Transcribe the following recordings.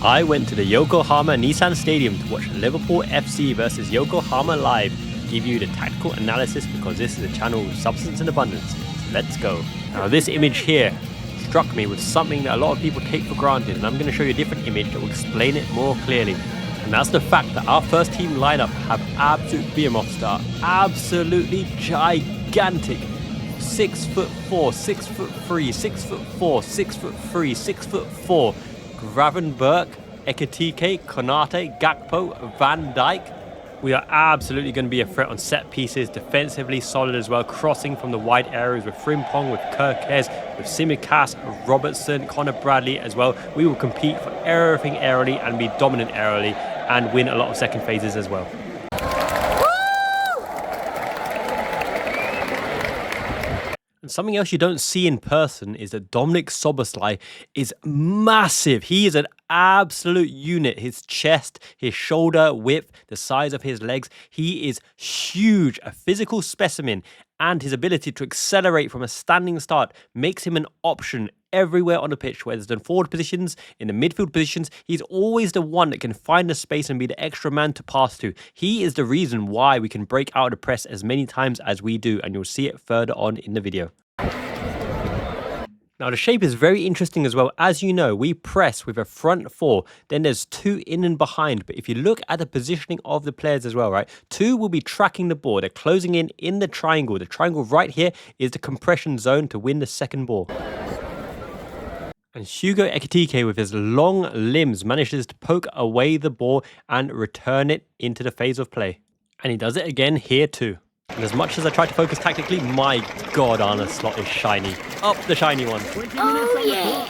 I went to the Yokohama Nissan Stadium to watch Liverpool FC versus Yokohama live. Give you the tactical analysis because this is a channel with substance in abundance. So let's go. Now this image here struck me with something that a lot of people take for granted, and I'm going to show you a different image that will explain it more clearly. And that's the fact that our first team lineup have absolute behemoths that are absolutely gigantic. 6'4", 6'3", 6'4", 6'3", 6'4". Gravenberch, Ekitike, Konate, Gakpo, Van Dijk. We are absolutely going to be a threat on set pieces, defensively solid as well, crossing from the wide areas with Frimpong, with Kirkes, with Tsimikas, Robertson, Connor Bradley as well. We will compete for everything aerially and be dominant aerially and win a lot of second phases as well. And something else you don't see in person is that Dominik Szoboszlai is massive. He is an absolute unit. His chest, his shoulder width, the size of his legs. He is huge, a physical specimen, and his ability to accelerate from a standing start makes him an option everywhere on the pitch, whether it's in forward positions, in the midfield positions. He's always the one that can find the space and be the extra man to pass to. He is the reason why we can break out of the press as many times as we do, and you'll see it further on in the video. Now the shape is very interesting as well. As you know, we press with a front four, then there's two in and behind. But if you look at the positioning of the players as well, right, two will be tracking the ball. They're closing in the triangle. The triangle right here is the compression zone to win the second ball. And Hugo Ekitike with his long limbs manages to poke away the ball and return it into the phase of play. And he does it again here too. And as much as I try to focus tactically, my God, Arne Slot is shiny. Up the shiny one. Oh yeah!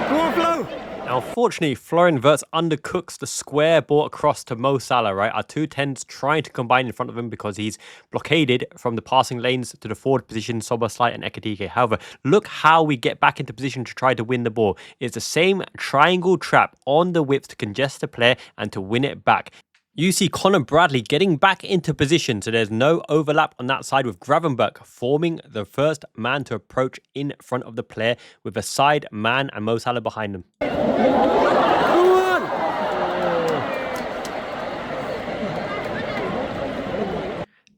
Go on, Flo! Now, unfortunately, Florian Wirtz undercooks the square ball across to Mo Salah, right? Our two tens trying to combine in front of him because he's blockaded from the passing lanes to the forward position, Szoboszlai and Ekitike. However, look how we get back into position to try to win the ball. It's the same triangle trap on the width to congest the player and to win it back. You see Connor Bradley getting back into position, so there's no overlap on that side with Gravenberch forming the first man to approach in front of the player with a side man and Mo Salah behind him.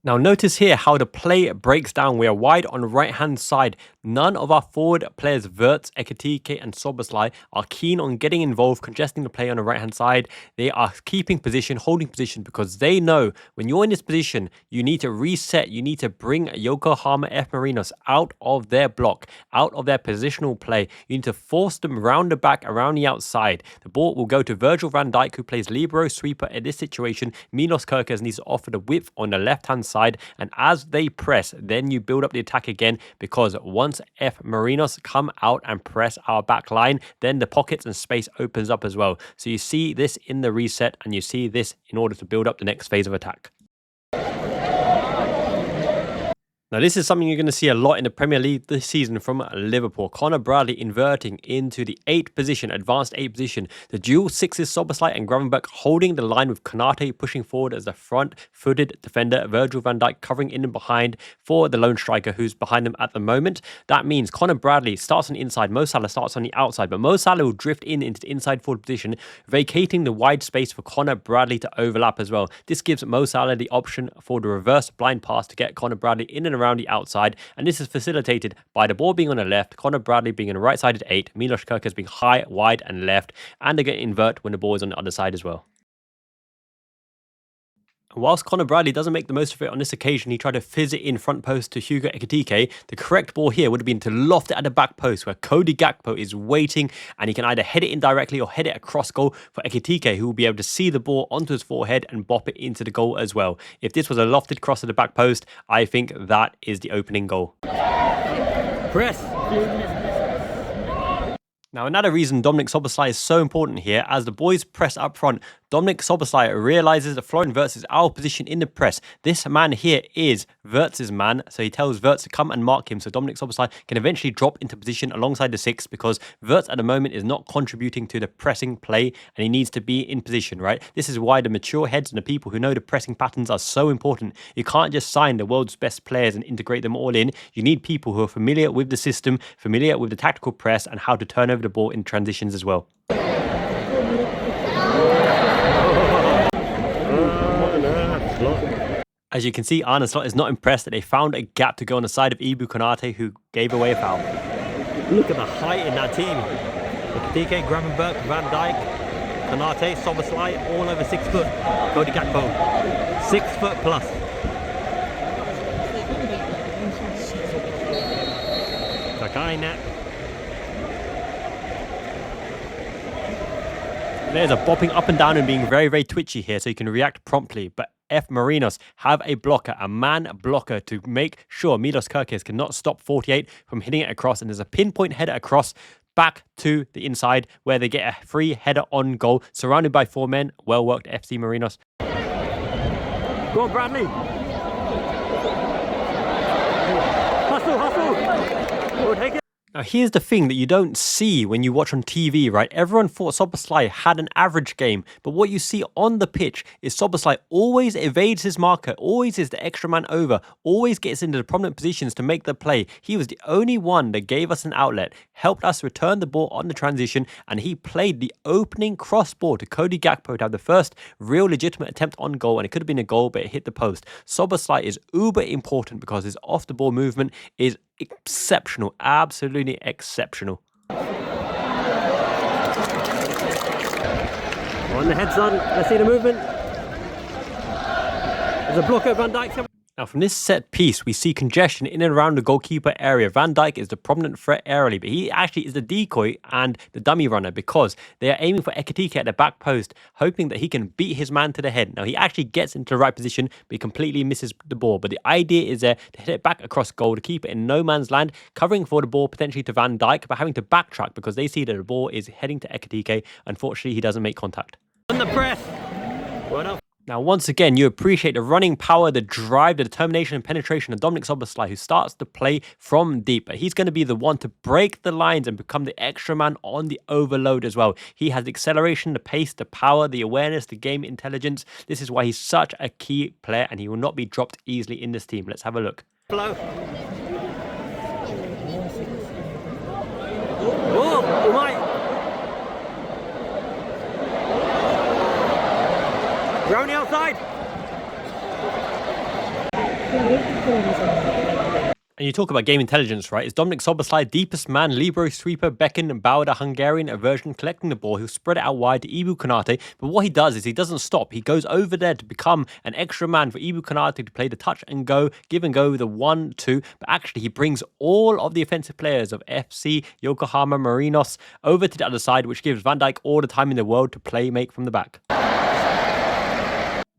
Now notice here how the play breaks down. We are wide on the right-hand side. None of our forward players, Wirtz, Ekitike and Szoboszlai, are keen on getting involved, congesting the play on the right-hand side. They are keeping position, holding position, because they know when you're in this position, you need to reset. You need to bring Yokohama F Marinos out of their block, out of their positional play. You need to force them round the back, around the outside. The ball will go to Virgil van Dijk, who plays libero sweeper in this situation. Milos Kerkez needs to offer the width on the left-hand side, and as they press, then you build up the attack again, because once F Marinos come out and press our back line, then the pockets and space opens up as well. So you see this in the reset, and you see this in order to build up the next phase of attack. Now, this is something you're going to see a lot in the Premier League this season from Liverpool. Connor Bradley inverting into the 8th position, advanced 8th position. The dual sixes, Szoboszlai and Gravenberch holding the line with Konate pushing forward as the front-footed defender. Virgil van Dijk covering in and behind for the lone striker who's behind them at the moment. That means Connor Bradley starts on the inside, Mo Salah starts on the outside, but Mo Salah will drift into the inside forward position, vacating the wide space for Connor Bradley to overlap as well. This gives Mo Salah the option for the reverse blind pass to get Connor Bradley in and around the outside, and this is facilitated by the ball being on the left, Connor Bradley being in the right-sided 8, Milos Kerkez being high, wide and left, and they get invert when the ball is on the other side as well. Whilst Connor Bradley doesn't make the most of it on this occasion, he tried to fizz it in front post to Hugo Ekitike. The correct ball here would have been to loft it at the back post where Cody Gakpo is waiting, and he can either head it in directly or head it across goal for Ekitike, who will be able to see the ball onto his forehead and bop it into the goal as well. If this was a lofted cross at the back post, I think that is the opening goal. Press! Now, another reason Dominik Szoboszlai is so important here, as the boys press up front, Dominik Szoboszlai realizes that Florian Wirtz is our position in the press. This man here is Wirtz's man, so he tells Wirtz to come and mark him, so Dominik Szoboszlai can eventually drop into position alongside the 6, because Wirtz at the moment is not contributing to the pressing play, and he needs to be in position, right? This is why the mature heads and the people who know the pressing patterns are so important. You can't just sign the world's best players and integrate them all in. You need people who are familiar with the system, familiar with the tactical press, and how to turn over the ball in transitions as well. As you can see, Arne Slot is not impressed that they found a gap to go on the side of Ibu Konate, who gave away a foul. Look at the height in that team. Ekitike, Gravenberg, Van Dijk, Konate, Szoboszlai, all over 6 foot. Cody Gakpo, 6 foot plus. Takai net. Players are bopping up and down and being very, very twitchy here, so you can react promptly. But F Marinos have a blocker, a man blocker, to make sure Milos Kerkez cannot stop 48 from hitting it across. And there's a pinpoint header across back to the inside where they get a free header on goal, surrounded by 4 men. Well worked, FC Marinos. Go on, Bradley. Hustle, hustle. We'll take it. Now, here's the thing that you don't see when you watch on TV, right? Everyone thought Szoboszlai had an average game, but what you see on the pitch is Szoboszlai always evades his marker, always is the extra man over, always gets into the prominent positions to make the play. He was the only one that gave us an outlet, helped us return the ball on the transition, and he played the opening cross ball to Cody Gakpo to have the first real legitimate attempt on goal, and it could have been a goal, but it hit the post. Szoboszlai is uber important because his off-the-ball movement is exceptional, absolutely exceptional. On the head, son. Let's see the movement. There's a blocker, Van Dijk. Now, from this set piece, we see congestion in and around the goalkeeper area. Van Dijk is the prominent threat aerially, but he actually is the decoy and the dummy runner because they are aiming for Ekitike at the back post, hoping that he can beat his man to the head. Now, he actually gets into the right position, but he completely misses the ball. But the idea is there to hit it back across goal, to keep it in no man's land, covering for the ball potentially to Van Dijk, but having to backtrack because they see that the ball is heading to Ekitike. Unfortunately, he doesn't make contact. On the press. Well done. Now, once again, you appreciate the running power, the drive, the determination and penetration of Dominik Szoboszlai, who starts to play from deep. But he's going to be the one to break the lines and become the extra man on the overload as well. He has the acceleration, the pace, the power, the awareness, the game intelligence. This is why he's such a key player, and he will not be dropped easily in this team. Let's have a look. Hello. Oh, my. Round the outside. And you talk about game intelligence, right? It's Dominik Szoboszlai, deepest man, libero, sweeper, Becken, and Bauer, the Hungarian version, collecting the ball. He'll spread it out wide to Ibu Konate. But what he does is he doesn't stop. He goes over there to become an extra man for Ibu Konate to play the touch and go, give and go, the 1-2. But actually, he brings all of the offensive players of FC Yokohama Marinos over to the other side, which gives Van Dijk all the time in the world to play make from the back.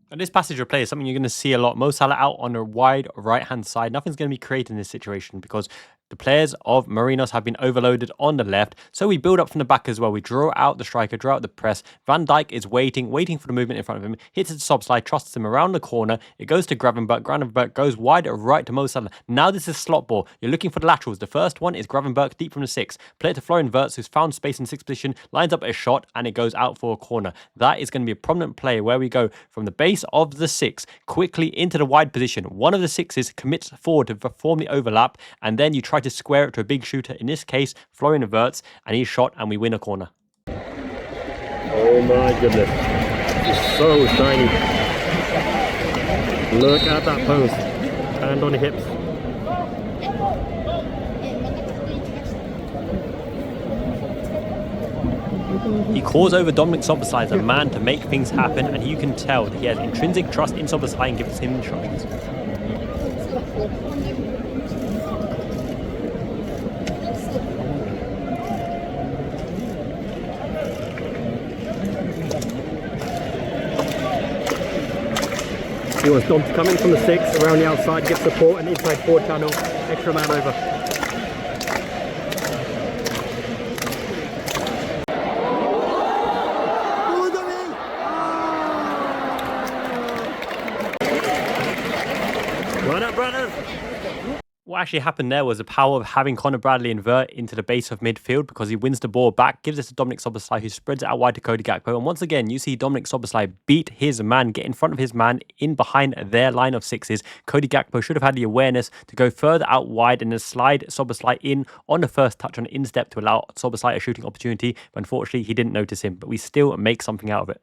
And this passage of play is something you're going to see a lot. Mo Salah out on the wide right-hand side. Nothing's going to be created in this situation because the players of Marinos have been overloaded on the left. So we build up from the back as well. We draw out the striker, draw out the press. Van Dijk is waiting for the movement in front of him. Hits it to Szoboszlai, trusts him around the corner. It goes to Gravenberg. Gravenberg goes wide right to Mo Salah. Now this is slot ball. You're looking for the laterals. The first one is Gravenberg deep from the 6. Play it to Florian Wirtz, who's found space in 6th position, lines up a shot, and it goes out for a corner. That is going to be a prominent play where we go from the base of the 6 quickly into the wide position. One of the 6s commits forward to perform the overlap, and then you try to square it to a big shooter, in this case Florian Wirtz, and he's shot and we win a corner. Oh my goodness, it's so shiny. Look at that post, hand on the hips. He calls over Dominik Szoboszlai as a man to make things happen, and you can tell that he has intrinsic trust in Szoboszlai and gives him instructions. He wants Dom to come in from the 6, around the outside, give support, and inside forward channel, extra man over. Well done, brothers. what actually happened there was the power of having Conor Bradley invert into the base of midfield, because he wins the ball back, gives it to Dominik Szoboszlai, who spreads it out wide to Cody Gakpo. And once again, you see Dominik Szoboszlai beat his man, get in front of his man in behind their line of sixes. Cody Gakpo should have had the awareness to go further out wide and then slide Szoboszlai in on the first touch on the instep to allow Szoboszlai a shooting opportunity. But unfortunately, he didn't notice him. But we still make something out of it.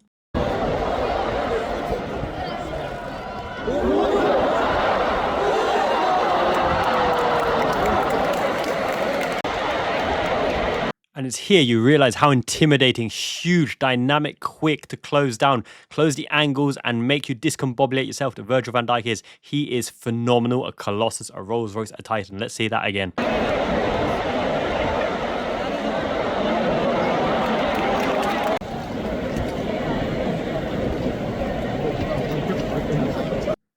And it's here you realize how intimidating, huge, dynamic, quick to close down, close the angles and make you discombobulate yourself that Virgil van Dijk is. He is phenomenal, a colossus, a Rolls Royce, a Titan. Let's see that again.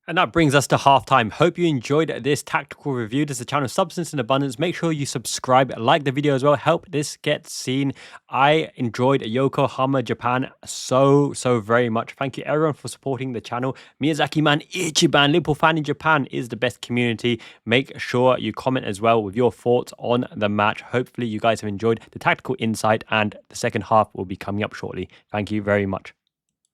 And that brings us to halftime. Hope you enjoyed this tactical review. This is the channel Substance in Abundance. Make sure you subscribe, like the video as well. Help this get seen. I enjoyed Yokohama, Japan so very much. Thank you everyone for supporting the channel. Miyazaki man, Ichiban, Liverpool fan in Japan is the best community. Make sure you comment as well with your thoughts on the match. Hopefully you guys have enjoyed the tactical insight, and the second half will be coming up shortly. Thank you very much.